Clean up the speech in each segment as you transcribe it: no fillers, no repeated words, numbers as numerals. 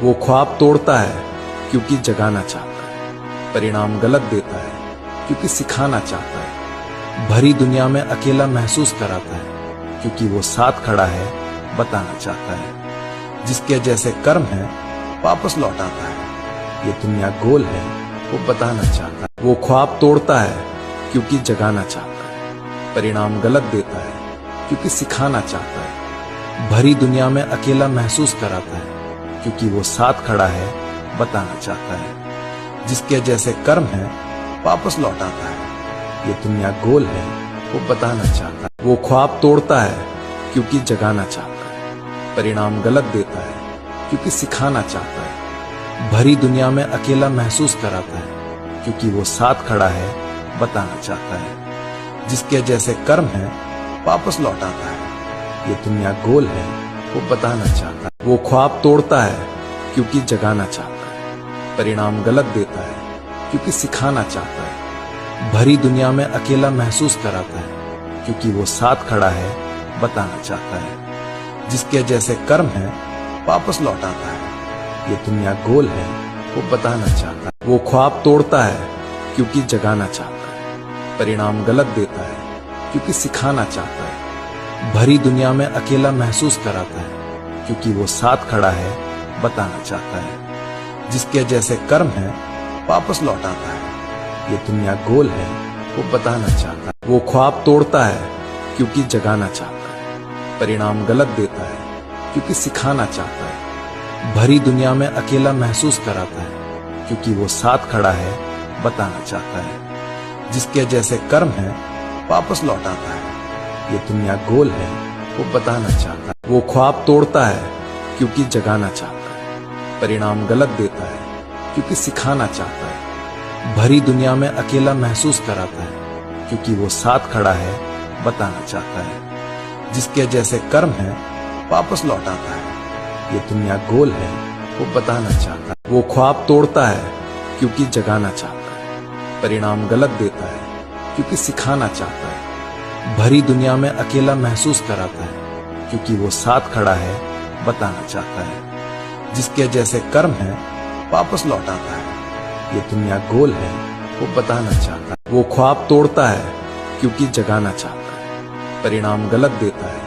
वो ख्वाब तोड़ता है क्योंकि जगाना चाहता है, परिणाम गलत देता है क्योंकि सिखाना चाहता है। भरी दुनिया में अकेला महसूस कराता है क्योंकि वो साथ खड़ा है, बताना चाहता है। जिसके जैसे कर्म है वापस लौटाता है, ये दुनिया गोल है वो बताना चाहता है। वो ख्वाब तोड़ता है क्योंकि जगाना चाहता है, परिणाम गलत देता है क्योंकि सिखाना चाहता है। भरी दुनिया में अकेला महसूस कराता है क्योंकि वो साथ खड़ा है, बताना चाहता है। जिसके जैसे कर्म है वापस लौटाता है, ये दुनिया गोल है वो बताना चाहता है। वो ख्वाब तोड़ता है क्योंकि जगाना चाहता है, परिणाम गलत देता है क्योंकि सिखाना चाहता है। भरी दुनिया में अकेला महसूस कराता है क्योंकि वो साथ खड़ा है, बताना चाहता है। जिसके जैसे कर्म है वापस लौटाता है, ये दुनिया गोल है वो बताना चाहता है। वो ख्वाब तोड़ता है क्योंकि जगाना चाहता है, परिणाम गलत देता है क्योंकि सिखाना चाहता है। भरी दुनिया में अकेला महसूस कराता है क्योंकि वो साथ खड़ा है, बताना चाहता है। जिसके जैसे कर्म है वापस लौटाता है, ये दुनिया गोल है वो बताना चाहता है। वो ख्वाब तोड़ता है क्योंकि जगाना चाहता है, परिणाम गलत देता है क्योंकि सिखाना चाहता है। भरी दुनिया में अकेला महसूस कराता है क्योंकि वो साथ खड़ा है, बताना चाहता है। जिसके जैसे कर्म है वापस लौटाता है, ये दुनिया गोल है वो बताना चाहता है। वो ख्वाब तोड़ता है क्योंकि जगाना चाहता है, परिणाम गलत देता है क्योंकि सिखाना चाहता है। भरी दुनिया में अकेला महसूस कराता है क्योंकि वो साथ खड़ा है, बताना चाहता है। जिसके जैसे कर्म है वापस लौटाता है, ये दुनिया गोल है वो बताना चाहता है। वो ख्वाब तोड़ता है क्योंकि जगाना चाहता है, परिणाम गलत देता है क्योंकि सिखाना चाहता है। भरी दुनिया में अकेला महसूस कराता है क्योंकि वो साथ खड़ा है, बताना चाहता है। जिसके जैसे कर्म है वापस लौटाता है, ये दुनिया गोल है वो बताना चाहता है। वो ख्वाब तोड़ता है क्योंकि जगाना चाहता है, परिणाम गलत देता है क्योंकि सिखाना चाहता है। भरी दुनिया में अकेला महसूस कराता है क्योंकि वो साथ खड़ा है, बताना चाहता है। जिसके जैसे कर्म है वापस लौटाता है, ये दुनिया गोल है वो बताना चाहता है। वो ख्वाब तोड़ता है क्योंकि जगाना चाहता है, परिणाम गलत देता है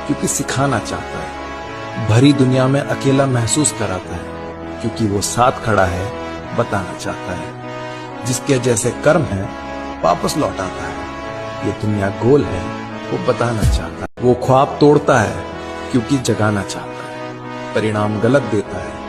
क्योंकि सिखाना चाहता है। भरी दुनिया में अकेला महसूस कराता है क्योंकि वो साथ खड़ा है, बताना चाहता है। जिसके जैसे कर्म है वापस लौटाता है, ये दुनिया गोल है वो बताना चाहता है। वो ख्वाब तोड़ता है क्योंकि जगाना चाहता है, परिणाम गलत देता है